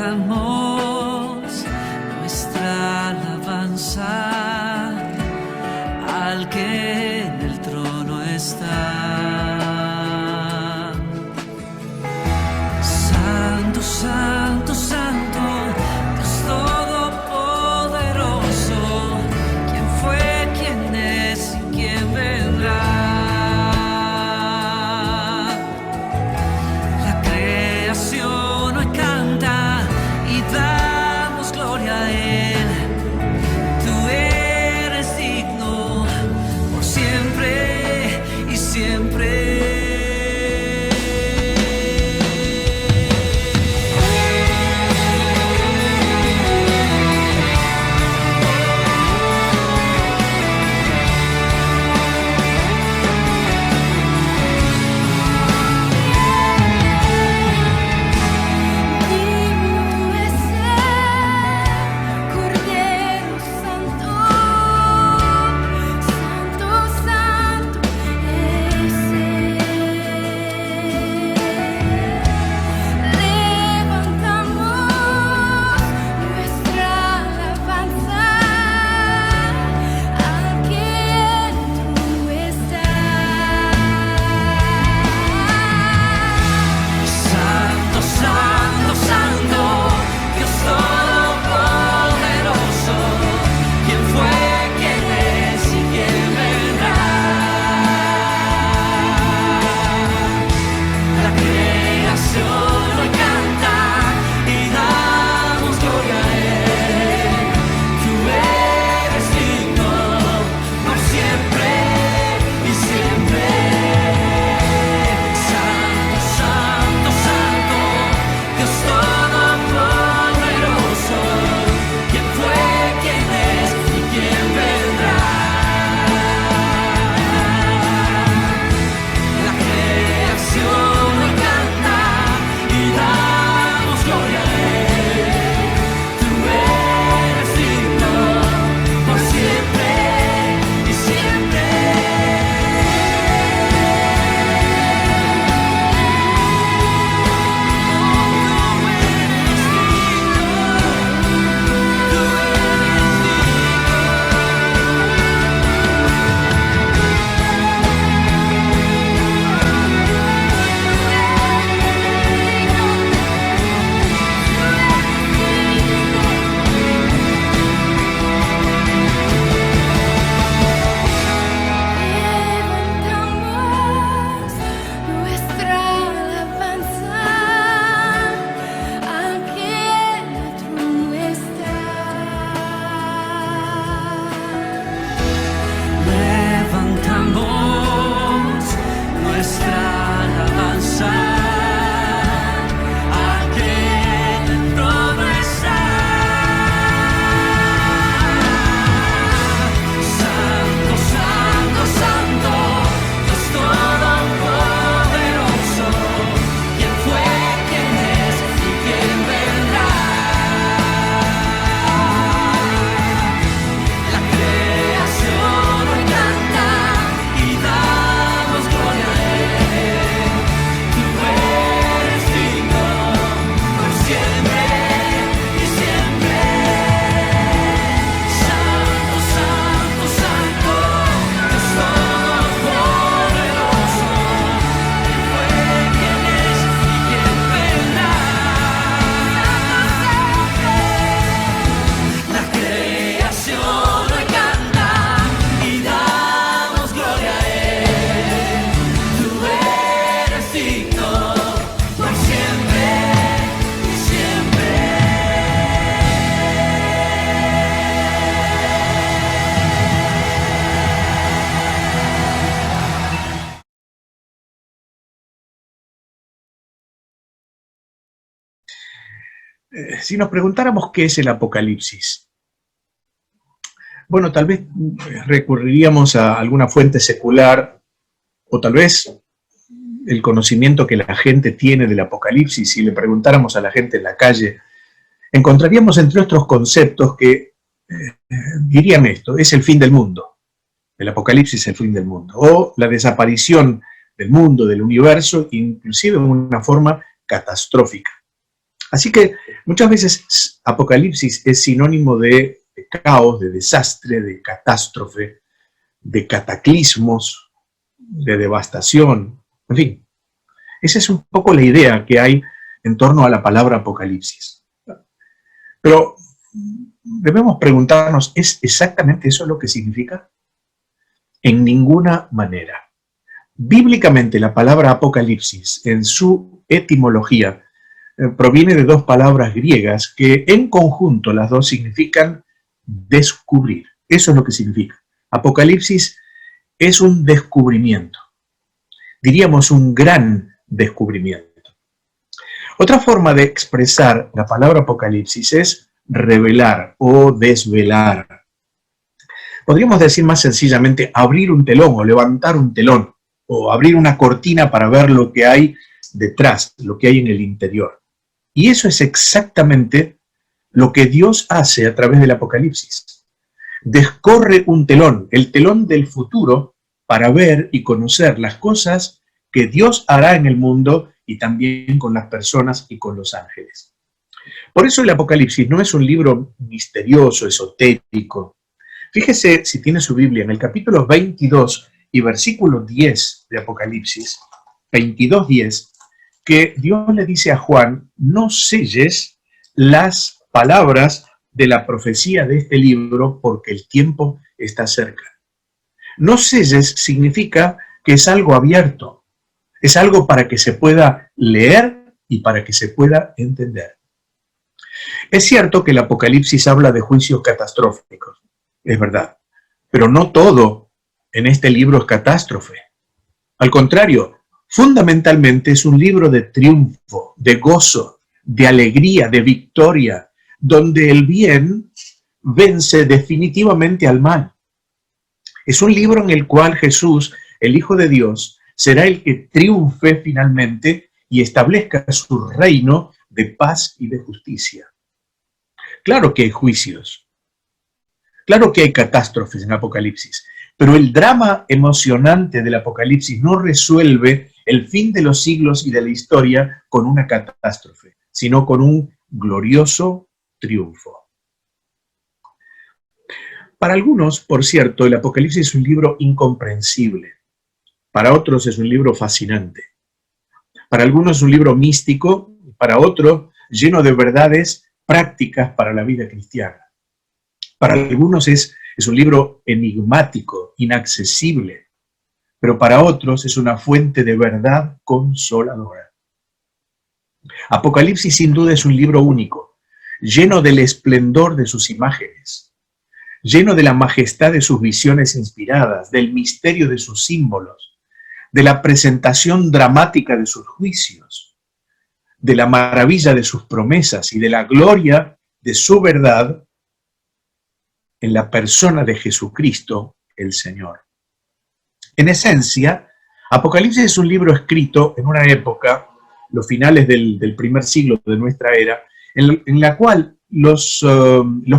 levantamos nuestra alabanza al que en el trono está. Santo, santo, santo, Dios todopoderoso, ¿quién fue, quién es y quién vendrá? La creación hoy canta y damos gloria a Él. Tú eres digno por siempre y siempre. Si nos preguntáramos qué es el Apocalipsis, bueno, tal vez recurriríamos a alguna fuente secular o tal vez el conocimiento que la gente tiene del Apocalipsis. Si le preguntáramos a la gente en la calle, encontraríamos entre otros conceptos que dirían esto: es el fin del mundo. El Apocalipsis es el fin del mundo, o la desaparición del mundo, del universo, inclusive en una forma catastrófica. Así que muchas veces Apocalipsis es sinónimo de caos, de desastre, de catástrofe, de cataclismos, de devastación, en fin. Esa es un poco la idea que hay en torno a la palabra Apocalipsis. Pero debemos preguntarnos, ¿es exactamente eso lo que significa? En ninguna manera. Bíblicamente, la palabra Apocalipsis, en su etimología, proviene de dos palabras griegas que en conjunto las dos significan descubrir. Eso es lo que significa. Apocalipsis es un descubrimiento. Diríamos un gran descubrimiento. Otra forma de expresar la palabra Apocalipsis es revelar o desvelar. Podríamos decir más sencillamente abrir un telón o levantar un telón o abrir una cortina para ver lo que hay detrás, lo que hay en el interior. Y eso es exactamente lo que Dios hace a través del Apocalipsis. Descorre un telón, el telón del futuro, para ver y conocer las cosas que Dios hará en el mundo y también con las personas y con los ángeles. Por eso el Apocalipsis no es un libro misterioso, esotérico. Fíjese, si tiene su Biblia, en el capítulo 22 y versículo 10 de Apocalipsis, 22:10, que Dios le dice a Juan, no selles las palabras de la profecía de este libro porque el tiempo está cerca. No selles significa que es algo abierto, es algo para que se pueda leer y para que se pueda entender. Es cierto que el Apocalipsis habla de juicios catastróficos, es verdad, pero no todo en este libro es catástrofe. Al contrario, fundamentalmente es un libro de triunfo, de gozo, de alegría, de victoria, donde el bien vence definitivamente al mal. Es un libro en el cual Jesús, el Hijo de Dios, será el que triunfe finalmente y establezca su reino de paz y de justicia. Claro que hay juicios, claro que hay catástrofes en Apocalipsis, pero el drama emocionante del Apocalipsis no resuelve el fin de los siglos y de la historia con una catástrofe, sino con un glorioso triunfo. Para algunos, por cierto, el Apocalipsis es un libro incomprensible. Para otros es un libro fascinante. Para algunos es un libro místico, para otros lleno de verdades prácticas para la vida cristiana. Para algunos es un libro enigmático, inaccesible, pero para otros es una fuente de verdad consoladora. Apocalipsis sin duda es un libro único, lleno del esplendor de sus imágenes, lleno de la majestad de sus visiones inspiradas, del misterio de sus símbolos, de la presentación dramática de sus juicios, de la maravilla de sus promesas y de la gloria de su verdad en la persona de Jesucristo, el Señor. En esencia, Apocalipsis es un libro escrito en una época, los finales del primer siglo de nuestra era, en la cual los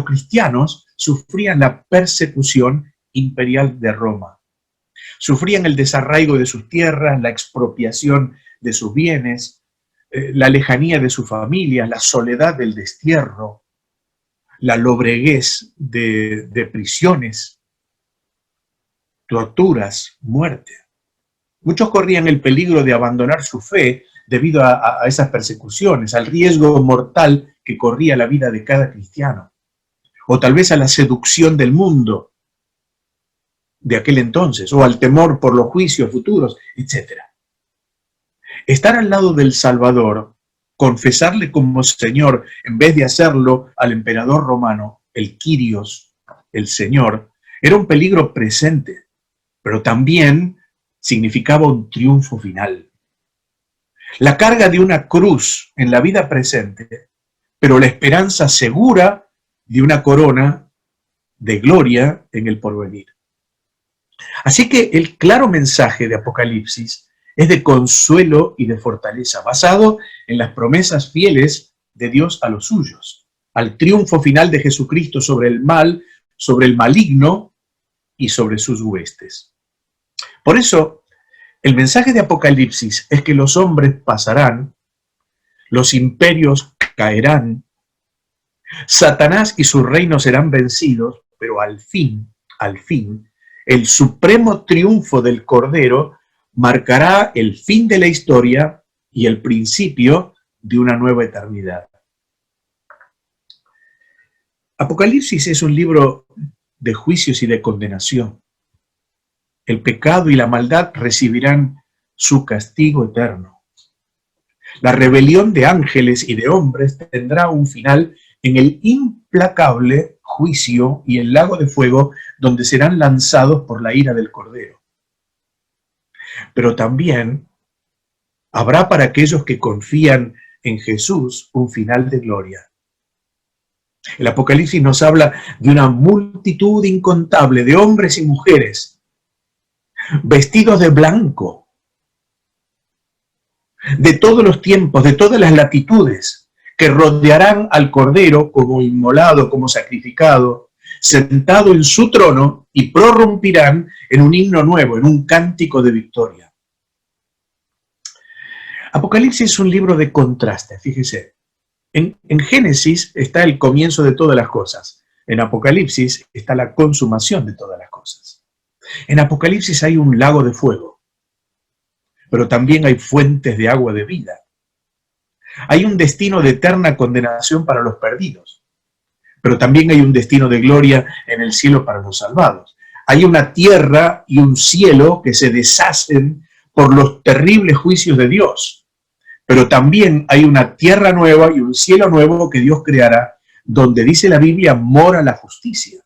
cristianos sufrían la persecución imperial de Roma. Sufrían el desarraigo de sus tierras, la expropiación de sus bienes, la lejanía de sus familias, la soledad del destierro, la lobreguez de prisiones, torturas, muerte. Muchos corrían el peligro de abandonar su fe debido a esas persecuciones, al riesgo mortal que corría la vida de cada cristiano, o tal vez a la seducción del mundo de aquel entonces, o al temor por los juicios futuros, etc. Estar al lado del Salvador, confesarle como Señor, en vez de hacerlo al emperador romano, el Kyrios, el Señor, era un peligro presente, pero también significaba un triunfo final. La carga de una cruz en la vida presente, pero la esperanza segura de una corona de gloria en el porvenir. Así que el claro mensaje de Apocalipsis es de consuelo y de fortaleza, basado en las promesas fieles de Dios a los suyos, al triunfo final de Jesucristo sobre el mal, sobre el maligno y sobre sus huestes. Por eso, el mensaje de Apocalipsis es que los hombres pasarán, los imperios caerán, Satanás y su reino serán vencidos, pero al fin, el supremo triunfo del Cordero marcará el fin de la historia y el principio de una nueva eternidad. Apocalipsis es un libro de juicios y de condenación. El pecado y la maldad recibirán su castigo eterno. La rebelión de ángeles y de hombres tendrá un final en el implacable juicio y el lago de fuego donde serán lanzados por la ira del Cordero. Pero también habrá para aquellos que confían en Jesús un final de gloria. El Apocalipsis nos habla de una multitud incontable de hombres y mujeres vestidos de blanco, de todos los tiempos, de todas las latitudes, que rodearán al Cordero como inmolado, como sacrificado, sentado en su trono, y prorrumpirán en un himno nuevo, en un cántico de victoria. Apocalipsis es un libro de contraste, fíjese. En Génesis está el comienzo de todas las cosas. En Apocalipsis está la consumación de todas las cosas. En Apocalipsis hay un lago de fuego, pero también hay fuentes de agua de vida. Hay un destino de eterna condenación para los perdidos, pero también hay un destino de gloria en el cielo para los salvados. Hay una tierra y un cielo que se deshacen por los terribles juicios de Dios. Pero también hay una tierra nueva y un cielo nuevo que Dios creará, donde dice la Biblia, mora la justicia,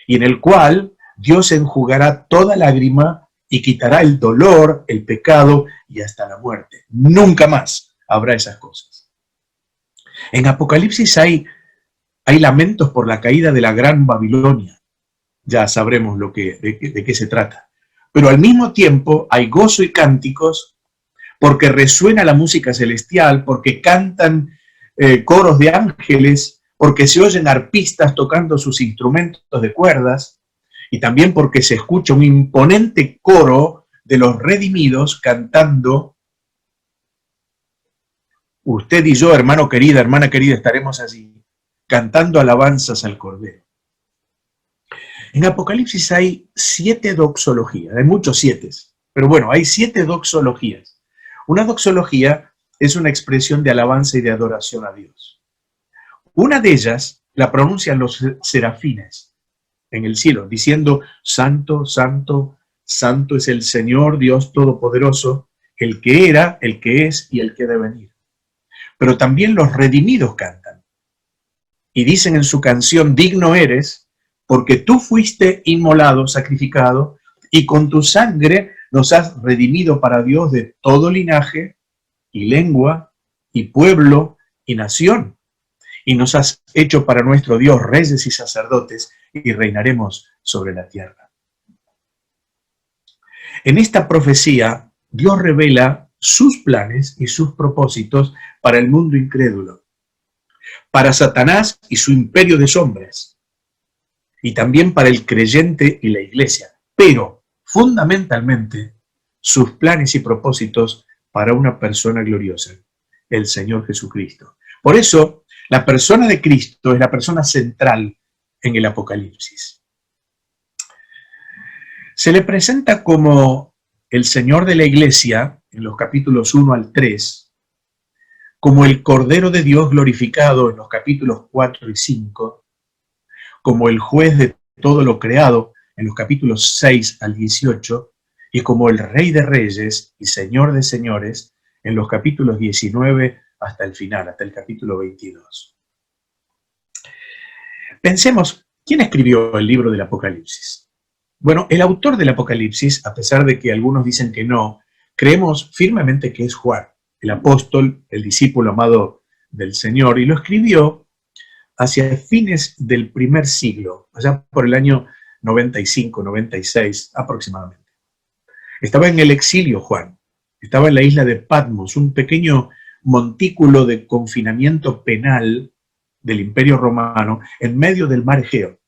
y en el cual Dios enjugará toda lágrima y quitará el dolor, el pecado y hasta la muerte. Nunca más habrá esas cosas. En Apocalipsis hay lamentos por la caída de la gran Babilonia. Ya sabremos de qué se trata. Pero al mismo tiempo hay gozo y cánticos, porque resuena la música celestial, porque cantan coros de ángeles, porque se oyen arpistas tocando sus instrumentos de cuerdas, y también porque se escucha un imponente coro de los redimidos cantando. Usted y yo, hermano querida, hermana querida, estaremos allí, cantando alabanzas al Cordero. En Apocalipsis hay 7 doxologías, hay muchos 7, pero bueno, hay 7 doxologías. Una doxología es una expresión de alabanza y de adoración a Dios. Una de ellas la pronuncian los serafines en el cielo, diciendo: Santo, Santo, Santo es el Señor Dios Todopoderoso, el que era, el que es y el que ha de venir. Pero también los redimidos cantan y dicen en su canción: digno eres, porque tú fuiste inmolado, sacrificado, y con tu sangre nos has redimido para Dios de todo linaje y lengua y pueblo y nación. Y nos has hecho para nuestro Dios reyes y sacerdotes, y reinaremos sobre la tierra. En esta profecía, Dios revela sus planes y sus propósitos para el mundo incrédulo, para Satanás y su imperio de sombras, y también para el creyente y la iglesia, pero fundamentalmente sus planes y propósitos para una persona gloriosa, el Señor Jesucristo. Por eso, la persona de Cristo es la persona central en el Apocalipsis. Se le presenta como el Señor de la Iglesia, en los capítulos 1 al 3, como el Cordero de Dios glorificado en los capítulos 4 y 5, como el juez de todo lo creado en los capítulos 6 al 18, y como el Rey de Reyes y Señor de Señores en los capítulos 19 hasta el final, hasta el capítulo 22. Pensemos, ¿quién escribió el libro del Apocalipsis? Bueno, el autor del Apocalipsis, a pesar de que algunos dicen que no, creemos firmemente que es Juan, el apóstol, el discípulo amado del Señor, y lo escribió hacia fines del primer siglo, allá por el año 95, 96 aproximadamente. Estaba en el exilio Juan, estaba en la isla de Patmos, un pequeño montículo de confinamiento penal del Imperio Romano en medio del mar Egeo,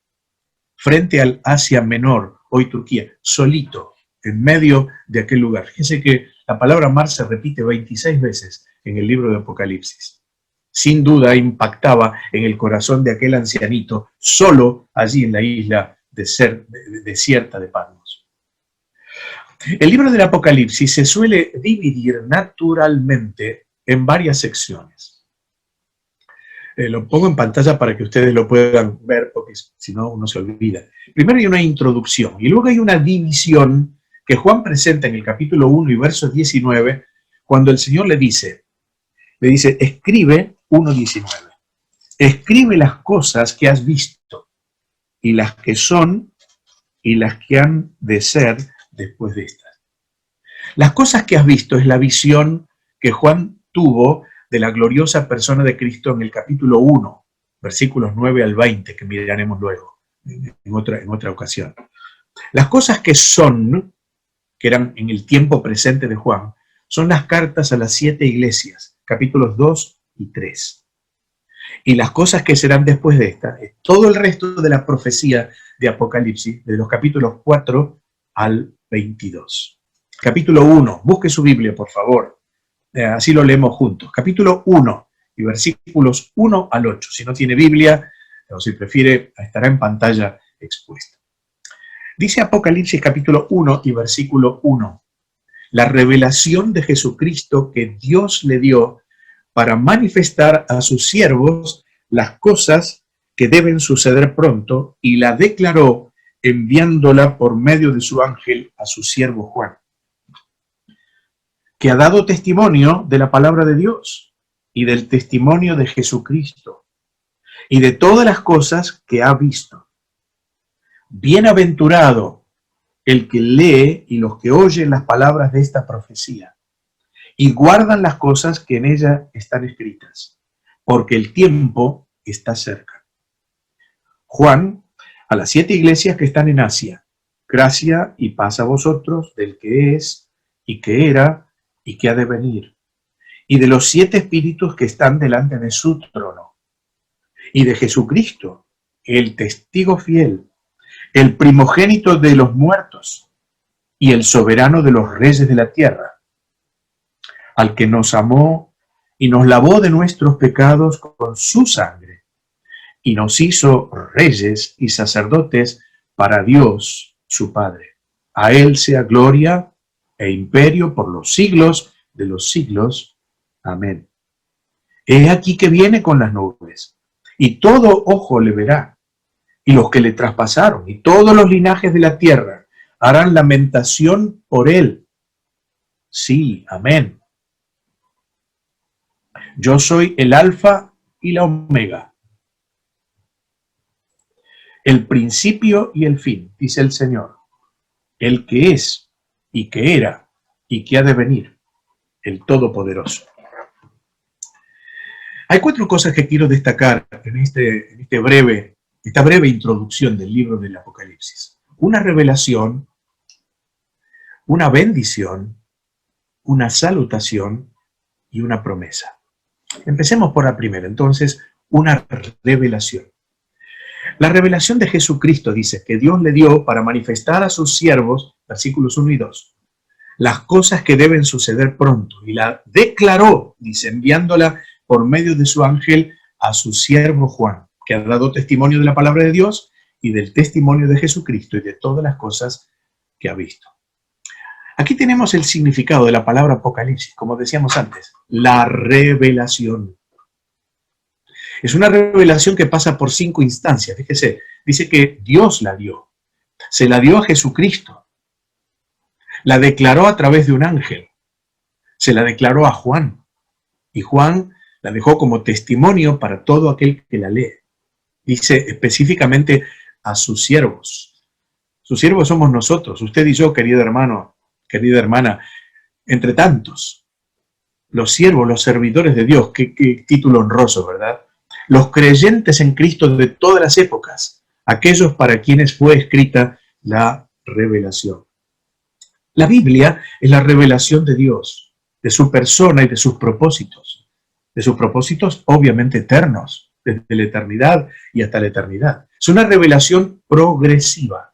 frente al Asia Menor, hoy Turquía, solito, en medio de aquel lugar. Fíjense que la palabra mar se repite 26 veces en el libro de Apocalipsis. sin duda impactaba en el corazón de aquel ancianito, solo allí en la isla desierta de Patmos. El libro del Apocalipsis se suele dividir naturalmente en varias secciones. Lo pongo en pantalla para que ustedes lo puedan ver, porque si no, uno se olvida. Primero hay una introducción, y luego hay una división que Juan presenta en el capítulo 1 y verso 19, cuando el Señor le dice, escribe 1:19, escribe las cosas que has visto, y las que son, y las que han de ser después de estas. Las cosas que has visto es la visión que Juan tuvo de la gloriosa persona de Cristo en el capítulo 1, versículos 9 al 20, que miraremos luego, en otra ocasión. Las cosas que son, que eran en el tiempo presente de Juan, son las cartas a las 7 iglesias, capítulos 2 y 3. Y las cosas que serán después de esta, es todo el resto de la profecía de Apocalipsis, de los capítulos 4 al 22. Capítulo 1, busque su Biblia, por favor. Así lo leemos juntos. Capítulo 1 y versículos 1 al 8. Si no tiene Biblia, o si prefiere, estará en pantalla expuesta. Dice Apocalipsis capítulo 1 y versículo 1. La revelación de Jesucristo que Dios le dio para manifestar a sus siervos las cosas que deben suceder pronto, y la declaró enviándola por medio de su ángel a su siervo Juan, que ha dado testimonio de la palabra de Dios y del testimonio de Jesucristo y de todas las cosas que ha visto. Bienaventurado el que lee y los que oyen las palabras de esta profecía y guardan las cosas que en ella están escritas, porque el tiempo está cerca. Juan, a las 7 iglesias que están en Asia, gracia y paz a vosotros del que es y que era y que ha de venir, y de los 7 espíritus que están delante de su trono, y de Jesucristo, el testigo fiel, el primogénito de los muertos, y el soberano de los reyes de la tierra, al que nos amó y nos lavó de nuestros pecados con su sangre, y nos hizo reyes y sacerdotes para Dios su Padre. A él sea gloria e imperio por los siglos de los siglos. Amén. He aquí que viene con las nubes, y todo ojo le verá, y los que le traspasaron, y todos los linajes de la tierra harán lamentación por él. Sí, amén. Yo soy el Alfa y la Omega, el principio y el fin, dice el Señor, el que es, y que era, y que ha de venir, el Todopoderoso. Hay 4 cosas que quiero destacar en esta breve introducción del libro del Apocalipsis. Una revelación, una bendición, una salutación y una promesa. Empecemos por la primera, entonces, una revelación. La revelación de Jesucristo dice que Dios le dio para manifestar a sus siervos, versículos 1 y 2, las cosas que deben suceder pronto, y la declaró, dice, enviándola por medio de su ángel a su siervo Juan, que ha dado testimonio de la palabra de Dios y del testimonio de Jesucristo y de todas las cosas que ha visto. Aquí tenemos el significado de la palabra Apocalipsis, como decíamos antes, la revelación. Es una revelación que pasa por 5 instancias. Fíjese, dice que Dios la dio. Se la dio a Jesucristo. La declaró a través de un ángel. Se la declaró a Juan. Y Juan la dejó como testimonio para todo aquel que la lee. Dice específicamente a sus siervos. Sus siervos somos nosotros, usted y yo, querido hermano, querida hermana, entre tantos. Los siervos, los servidores de Dios, qué título honroso, ¿verdad? Los creyentes en Cristo de todas las épocas, aquellos para quienes fue escrita la revelación. La Biblia es la revelación de Dios, de su persona y de sus propósitos obviamente eternos, desde la eternidad y hasta la eternidad. Es una revelación progresiva.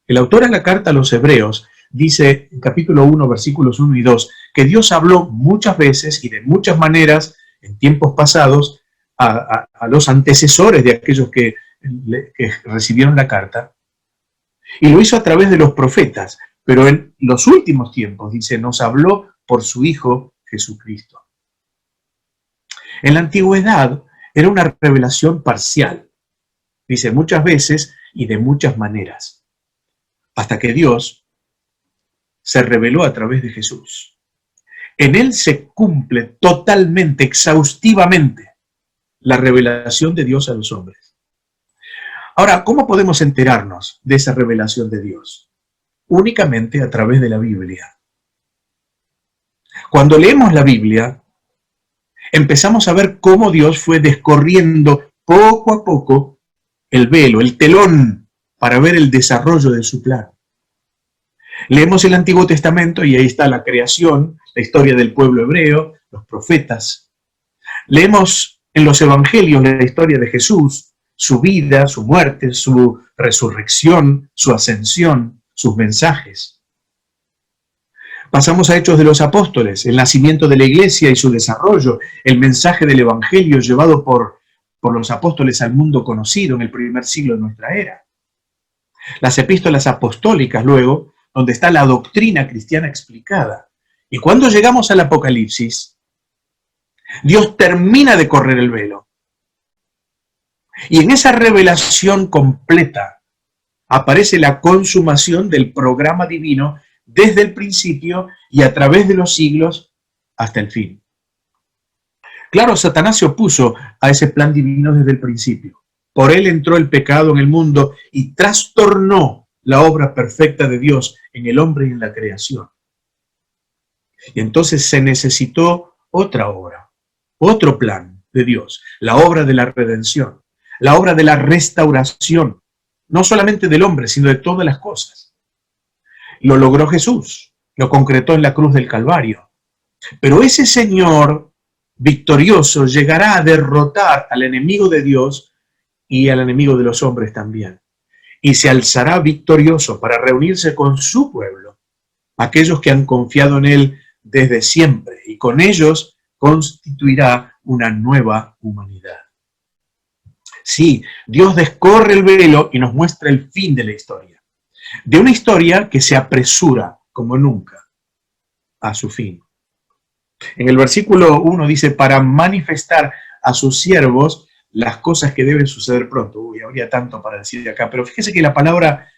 El autor de la carta a los Hebreos dice en capítulo 1, versículos 1 y 2, que Dios habló muchas veces y de muchas maneras en tiempos pasados a los antecesores de aquellos que recibieron la carta, y lo hizo a través de los profetas, pero en los últimos tiempos, dice, nos habló por su Hijo Jesucristo. En la antigüedad era una revelación parcial, dice, muchas veces y de muchas maneras, hasta que Dios se reveló a través de Jesús. En Él se cumple totalmente, exhaustivamente, la revelación de Dios a los hombres. Ahora, ¿cómo podemos enterarnos de esa revelación de Dios? Únicamente a través de la Biblia. Cuando leemos la Biblia, empezamos a ver cómo Dios fue descorriendo poco a poco el velo, el telón, para ver el desarrollo de su plan. Leemos el Antiguo Testamento y ahí está la creación, la historia del pueblo hebreo, los profetas. Leemos en los Evangelios la historia de Jesús, su vida, su muerte, su resurrección, su ascensión, sus mensajes. Pasamos a Hechos de los Apóstoles, el nacimiento de la iglesia y su desarrollo, el mensaje del Evangelio llevado por los apóstoles al mundo conocido en el primer siglo de nuestra era. Las epístolas apostólicas luego, donde está la doctrina cristiana explicada. Y cuando llegamos al Apocalipsis, Dios termina de correr el velo. Y en esa revelación completa aparece la consumación del programa divino desde el principio y a través de los siglos hasta el fin. Claro, Satanás se opuso a ese plan divino desde el principio. Por él entró el pecado en el mundo y trastornó la obra perfecta de Dios en el hombre y en la creación. Y entonces se necesitó otra obra, otro plan de Dios, la obra de la redención, la obra de la restauración, no solamente del hombre, sino de todas las cosas. Lo logró Jesús, lo concretó en la cruz del Calvario. Pero ese Señor victorioso llegará a derrotar al enemigo de Dios y al enemigo de los hombres también. Y se alzará victorioso para reunirse con su pueblo, aquellos que han confiado en Él desde siempre, y con ellos constituirá una nueva humanidad. Sí, Dios descorre el velo y nos muestra el fin de la historia. De una historia que se apresura como nunca a su fin. En el versículo 1 dice, para manifestar a sus siervos las cosas que deben suceder pronto. Uy, habría tanto para decir de acá, pero fíjese que la palabra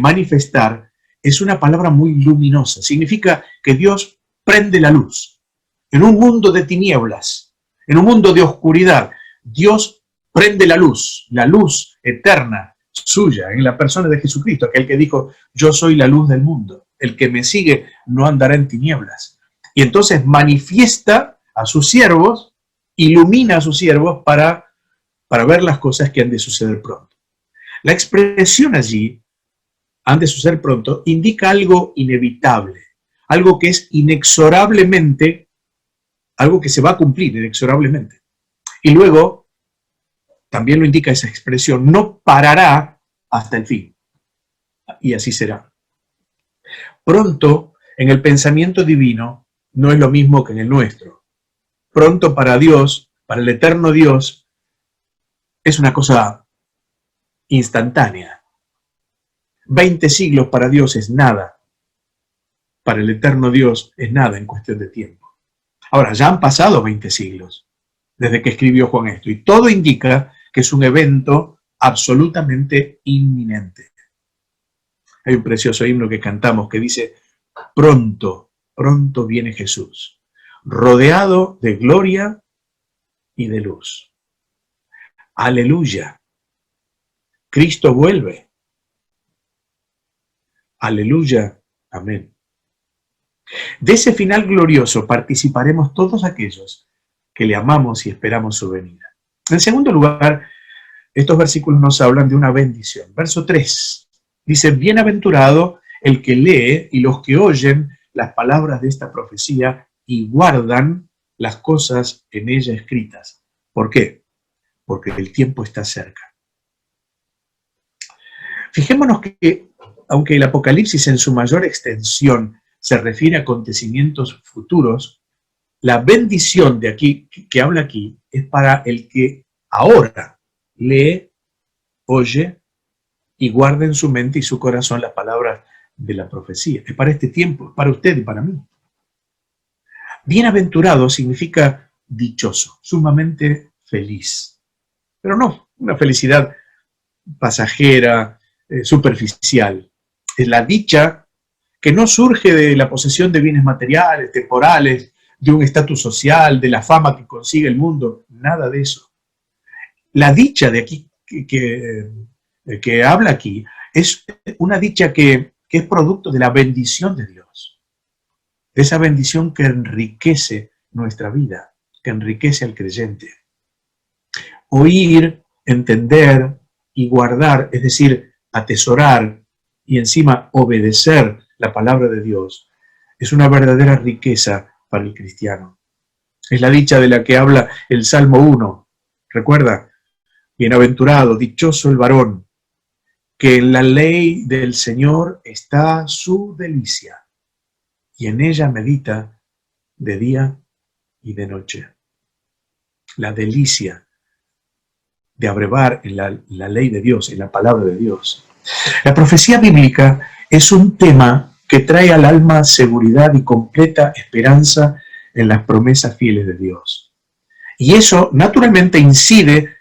manifestar es una palabra muy luminosa. Significa que Dios prende la luz. En un mundo de tinieblas, en un mundo de oscuridad, Dios prende la luz eterna suya en la persona de Jesucristo, aquel que dijo, yo soy la luz del mundo, el que me sigue no andará en tinieblas. Y entonces manifiesta a sus siervos, ilumina a sus siervos para ver las cosas que han de suceder pronto. La expresión allí, han de suceder pronto, indica algo inevitable, algo que es inexorablemente, algo que se va a cumplir inexorablemente. Y luego, también lo indica esa expresión, no parará hasta el fin. Y así será. Pronto, en el pensamiento divino, no es lo mismo que en el nuestro. Pronto para Dios, para el eterno Dios, es una cosa instantánea. 20 siglos para Dios es nada. Para el eterno Dios es nada en cuestión de tiempo. Ahora, ya han pasado 20 siglos desde que escribió Juan esto, y todo indica que es un evento absolutamente inminente. Hay un precioso himno que cantamos que dice, pronto, pronto viene Jesús, rodeado de gloria y de luz. Aleluya. Cristo vuelve. Aleluya. Amén. De ese final glorioso participaremos todos aquellos que le amamos y esperamos su venida. En segundo lugar, estos versículos nos hablan de una bendición. Verso 3 dice, bienaventurado el que lee y los que oyen las palabras de esta profecía y guardan las cosas en ella escritas. ¿Por qué? Porque el tiempo está cerca. Fijémonos que, aunque el Apocalipsis en su mayor extensión se refiere a acontecimientos futuros, la bendición de aquí, que habla aquí, es para el que ahora lee, oye y guarda en su mente y su corazón las palabras de la profecía. Es para este tiempo, es para usted y para mí. Bienaventurado significa dichoso, sumamente feliz. Pero no una felicidad pasajera, superficial. Es la dicha que no surge de la posesión de bienes materiales, temporales, de un estatus social, de la fama que consigue el mundo, nada de eso. La dicha de aquí que habla aquí es una dicha que es producto de la bendición de Dios, de esa bendición que enriquece nuestra vida, que enriquece al creyente. Oír, entender y guardar, es decir, atesorar y encima obedecer la palabra de Dios, es una verdadera riqueza para el cristiano. Es la dicha de la que habla el Salmo 1. Recuerda, bienaventurado, dichoso el varón, que en la ley del Señor está su delicia, y en ella medita de día y de noche. La delicia de abrevar en la ley de Dios, en la palabra de Dios. La profecía bíblica es un tema que trae al alma seguridad y completa esperanza en las promesas fieles de Dios. Y eso naturalmente incide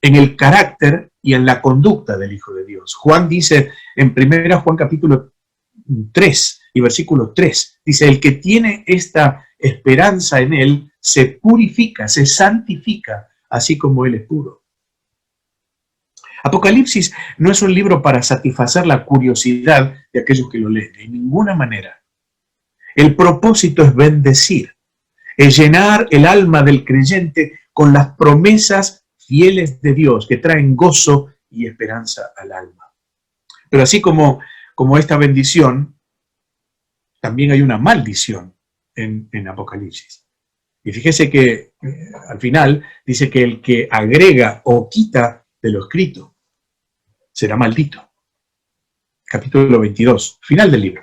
en el carácter y en la conducta del Hijo de Dios. Juan dice en 1 Juan capítulo 3 y versículo 3, dice, el que tiene esta esperanza en él se purifica, se santifica, así como él es puro. Apocalipsis no es un libro para satisfacer la curiosidad de aquellos que lo leen, de ninguna manera. El propósito es bendecir, es llenar el alma del creyente con las promesas fieles de Dios que traen gozo y esperanza al alma. Pero así como esta bendición, también hay una maldición en Apocalipsis. Y fíjese que al final dice que el que agrega o quita de lo escrito será maldito. Capítulo 22, final del libro.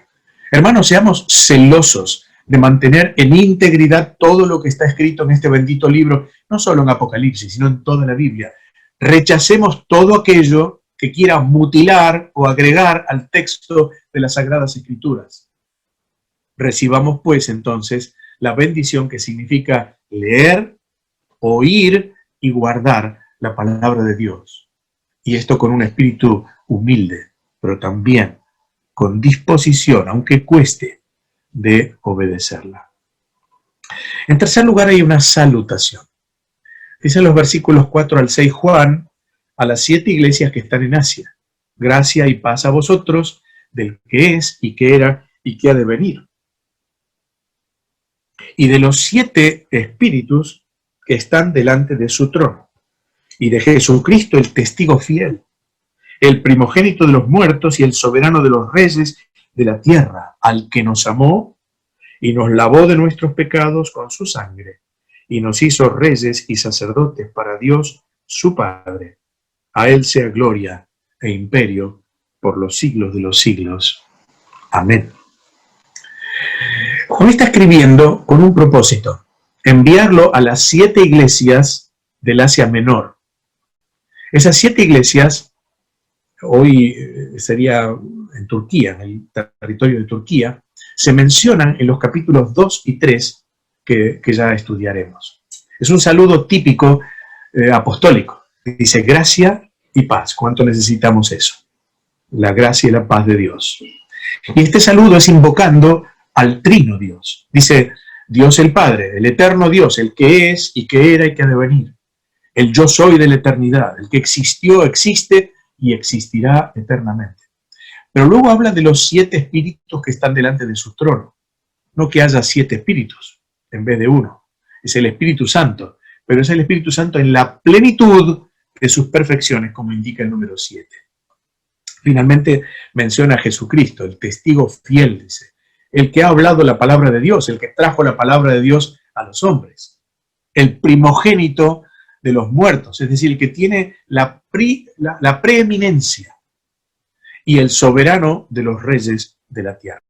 Hermanos, seamos celosos de mantener en integridad todo lo que está escrito en este bendito libro, no solo en Apocalipsis, sino en toda la Biblia. Rechacemos todo aquello que quiera mutilar o agregar al texto de las Sagradas Escrituras. Recibamos pues entonces la bendición que significa leer, oír y guardar la palabra de Dios. Y esto con un espíritu humilde, pero también con disposición, aunque cueste, de obedecerla. En tercer lugar hay una salutación. Dice en los versículos 4 al 6 Juan, a las 7 iglesias que están en Asia, gracia y paz a vosotros, del que es y que era y que ha de venir. Y de los 7 espíritus que están delante de su trono, y de Jesucristo el testigo fiel, el primogénito de los muertos y el soberano de los reyes de la tierra, al que nos amó y nos lavó de nuestros pecados con su sangre, y nos hizo reyes y sacerdotes para Dios su Padre. A él sea gloria e imperio por los siglos de los siglos. Amén. Juan está escribiendo con un propósito, enviarlo a las 7 iglesias del Asia Menor. Esas 7 iglesias, hoy sería en Turquía, en el territorio de Turquía, se mencionan en los capítulos 2 y 3 que ya estudiaremos. Es un saludo típico apostólico. Dice gracia y paz. ¿Cuánto necesitamos eso? La gracia y la paz de Dios. Y este saludo es invocando al trino Dios. Dice Dios el Padre, el eterno Dios, el que es y que era y que ha de venir. El yo soy de la eternidad, el que existió, existe y existirá eternamente. Pero luego habla de los 7 espíritus que están delante de su trono. No que haya 7 espíritus en vez de uno. Es el Espíritu Santo, pero es el Espíritu Santo en la plenitud de sus perfecciones, como indica el número 7. Finalmente menciona a Jesucristo, el testigo fiel, dice, el que ha hablado la palabra de Dios, el que trajo la palabra de Dios a los hombres, el primogénito de los muertos, es decir, el que tiene la preeminencia, y el soberano de los reyes de la tierra.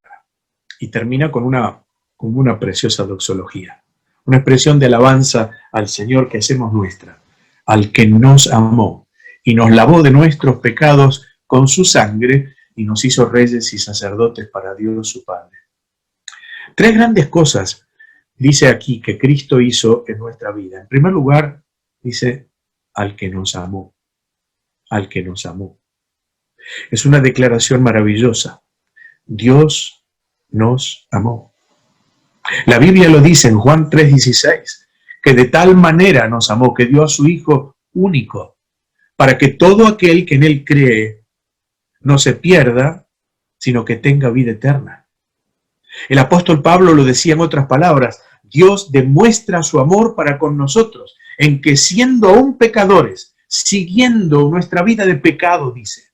Y termina con una preciosa doxología. una expresión de alabanza al Señor que hacemos nuestra, al que nos amó y nos lavó de nuestros pecados con su sangre y nos hizo reyes y sacerdotes para Dios su Padre. Tres grandes cosas dice aquí que Cristo hizo en nuestra vida. En primer lugar, dice, al que nos amó, al que nos amó. Es una declaración maravillosa. Dios nos amó. La Biblia lo dice en Juan 3:16, que de tal manera nos amó que dio a su Hijo único, para que todo aquel que en Él cree no se pierda, sino que tenga vida eterna. El apóstol Pablo lo decía en otras palabras, Dios demuestra su amor para con nosotros, en que siendo aún pecadores, siguiendo nuestra vida de pecado, dice,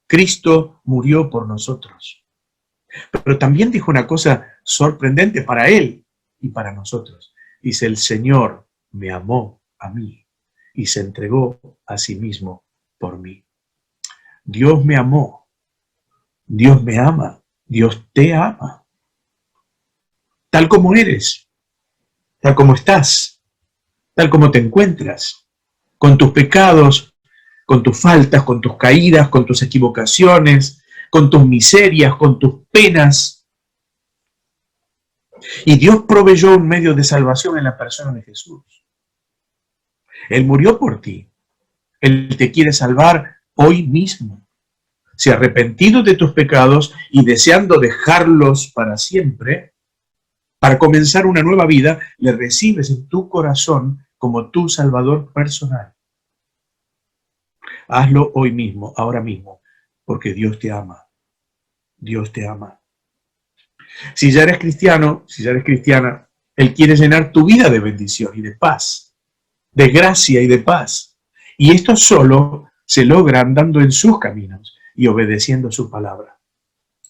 Cristo murió por nosotros. Pero también dijo una cosa sorprendente para Él y para nosotros. Dice, el Señor me amó a mí y se entregó a sí mismo por mí. Dios me amó, Dios me ama, Dios te ama. Tal como eres, tal como estás, tal como te encuentras, con tus pecados, con tus faltas, con tus caídas, con tus equivocaciones, con tus miserias, con tus penas. Y Dios proveyó un medio de salvación en la persona de Jesús. Él murió por ti. Él te quiere salvar hoy mismo. Si arrepentido de tus pecados y deseando dejarlos para siempre, para comenzar una nueva vida, le recibes en tu corazón como tu Salvador personal. Hazlo hoy mismo, ahora mismo, porque Dios te ama. Dios te ama. Si ya eres cristiano, si ya eres cristiana, Él quiere llenar tu vida de bendición y de paz, de gracia y de paz. Y esto solo se logra andando en sus caminos y obedeciendo su palabra.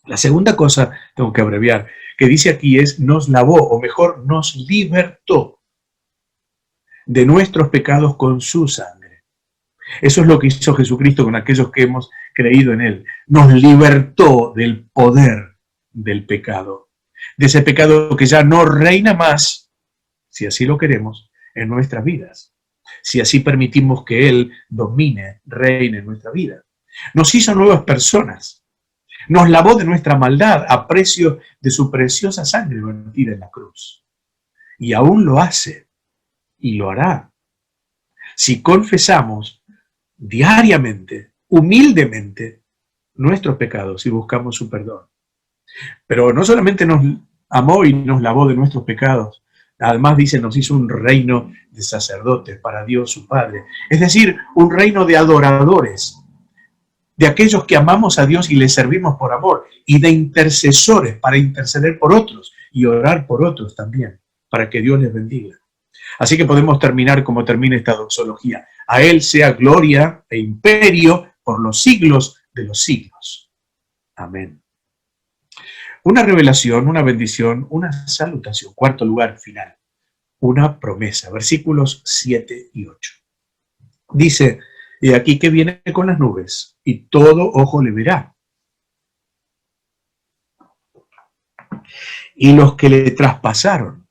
La segunda cosa, tengo que abreviar, que dice aquí es, nos lavó, o mejor, nos libertó de nuestros pecados con su sangre. Eso es lo que hizo Jesucristo con aquellos que hemos creído en Él. Nos libertó del poder del pecado. De ese pecado que ya no reina más, si así lo queremos, en nuestras vidas. Si así permitimos que Él domine, reine en nuestra vida. Nos hizo nuevas personas. Nos lavó de nuestra maldad a precio de su preciosa sangre vertida en la cruz. Y aún lo hace. Y lo hará. Si confesamos diariamente, humildemente, nuestros pecados y buscamos su perdón. Pero no solamente nos amó y nos lavó de nuestros pecados, además dice, nos hizo un reino de sacerdotes para Dios su Padre. Es decir, un reino de adoradores, de aquellos que amamos a Dios y le servimos por amor, y de intercesores para interceder por otros y orar por otros también, para que Dios les bendiga. Así que podemos terminar como termina esta doxología. A Él sea gloria e imperio por los siglos de los siglos. Amén. Una revelación, una bendición, una salutación. Cuarto lugar, final. Una promesa. Versículos 7 y 8. Dice, y aquí que viene con las nubes, y todo ojo le verá. Y los que le traspasaron,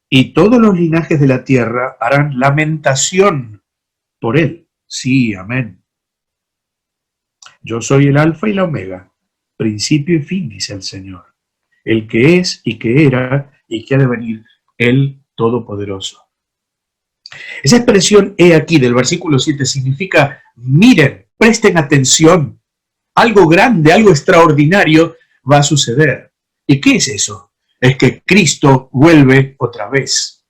y todos los linajes de la tierra harán lamentación por él. Sí, amén. Yo soy el alfa y la omega, principio y fin, dice el Señor, el que es y que era y que ha de venir, el Todopoderoso. Esa expresión he aquí del versículo 7 significa, miren, presten atención, algo grande, algo extraordinario va a suceder. ¿Y qué es eso? Es que Cristo vuelve otra vez.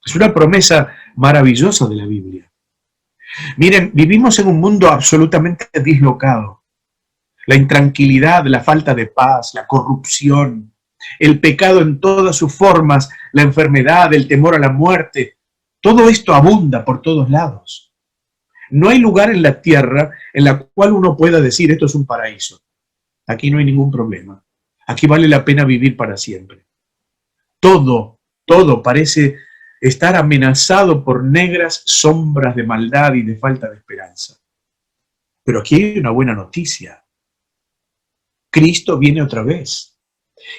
Es una promesa maravillosa de la Biblia. Miren, vivimos en un mundo absolutamente dislocado. La intranquilidad, la falta de paz, la corrupción, el pecado en todas sus formas, la enfermedad, el temor a la muerte, todo esto abunda por todos lados. No hay lugar en la tierra en la cual uno pueda decir esto es un paraíso. Aquí no hay ningún problema. Aquí vale la pena vivir para siempre. Todo parece estar amenazado por negras sombras de maldad y de falta de esperanza. Pero aquí hay una buena noticia. Cristo viene otra vez.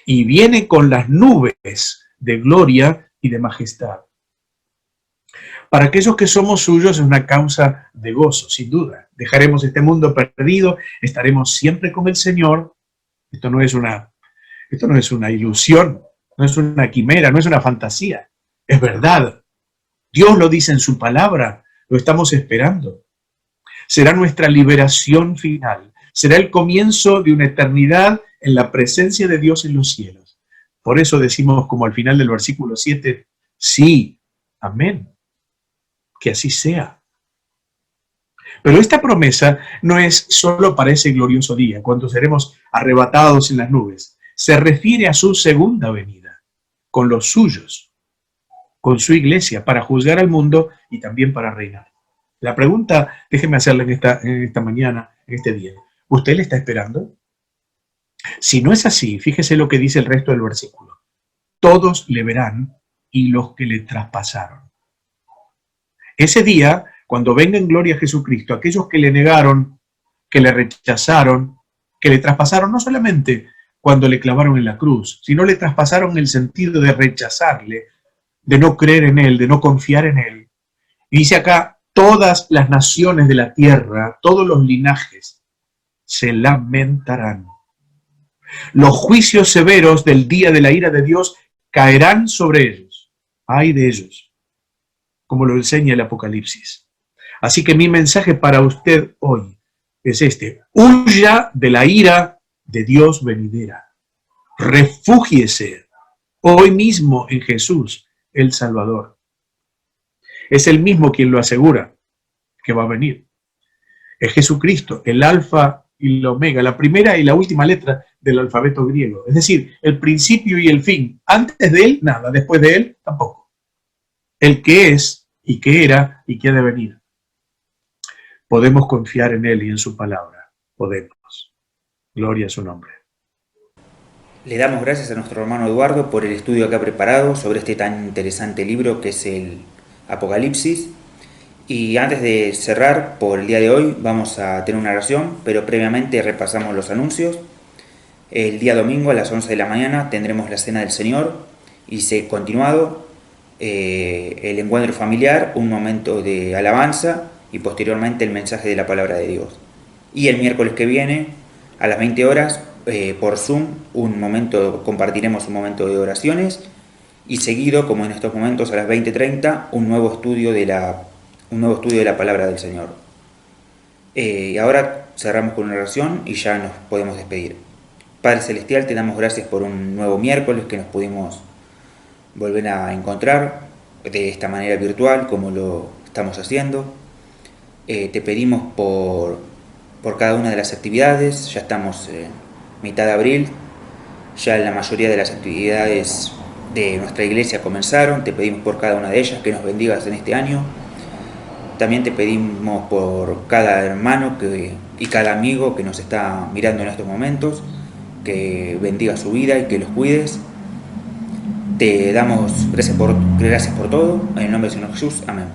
Y viene con las nubes de gloria y de majestad. Para aquellos que somos suyos es una causa de gozo, sin duda. Dejaremos este mundo perdido, estaremos siempre con el Señor. Esto no es una ilusión, no es una quimera, no es una fantasía. Es verdad. Dios lo dice en su palabra, lo estamos esperando. Será nuestra liberación final. Será el comienzo de una eternidad en la presencia de Dios en los cielos. Por eso decimos, como al final del versículo 7, sí, amén. Que así sea. Pero esta promesa no es solo para ese glorioso día, cuando seremos arrebatados en las nubes. Se refiere a su segunda venida, con los suyos, con su iglesia, para juzgar al mundo y también para reinar. La pregunta, déjeme hacerla en esta mañana, en este día. ¿Usted le está esperando? Si no es así, fíjese lo que dice el resto del versículo. Todos le verán y los que le traspasaron. Ese día, cuando venga en gloria a Jesucristo, aquellos que le negaron, que le rechazaron, que le traspasaron, no solamente cuando le clavaron en la cruz, sino le traspasaron el sentido de rechazarle, de no creer en él, de no confiar en él. Y dice acá, todas las naciones de la tierra, todos los linajes, se lamentarán. Los juicios severos del día de la ira de Dios caerán sobre ellos. Ay de ellos, como lo enseña el Apocalipsis. Así que mi mensaje para usted hoy es este: huya de la ira de Dios venidera. Refúgiese hoy mismo en Jesús, el Salvador. Es Él mismo quien lo asegura que va a venir. Es Jesucristo, el alfa y la omega, la primera y la última letra del alfabeto griego. Es decir, el principio y el fin. Antes de Él, nada. Después de Él, tampoco. El que es y que era y que ha de venir. Podemos confiar en Él y en su palabra. Podemos. Gloria a su nombre. Le damos gracias a nuestro hermano Eduardo por el estudio que ha preparado sobre este tan interesante libro que es el Apocalipsis. Y antes de cerrar por el día de hoy vamos a tener una oración, pero previamente repasamos los anuncios. El día domingo a las 11 de la mañana tendremos la Cena del Señor y continuado el encuentro familiar, un momento de alabanza y posteriormente el mensaje de la palabra de Dios. Y el miércoles que viene a las 20 horas por Zoom compartiremos un momento de oraciones y seguido, como en estos momentos a las 20:30, un nuevo estudio de la palabra del Señor. Y ahora cerramos con una oración y ya nos podemos despedir. Padre Celestial, te damos gracias por un nuevo miércoles que nos pudimos volver a encontrar de esta manera virtual como lo estamos haciendo. Te pedimos por cada una de las actividades. Ya estamos mitad de abril, ya la mayoría de las actividades de nuestra iglesia comenzaron. Te pedimos por cada una de ellas que nos bendigas en este año. También te pedimos por cada hermano y cada amigo que nos está mirando en estos momentos, que bendiga su vida y que los cuides. Te damos gracias por todo, en el nombre del Señor Jesús, amén.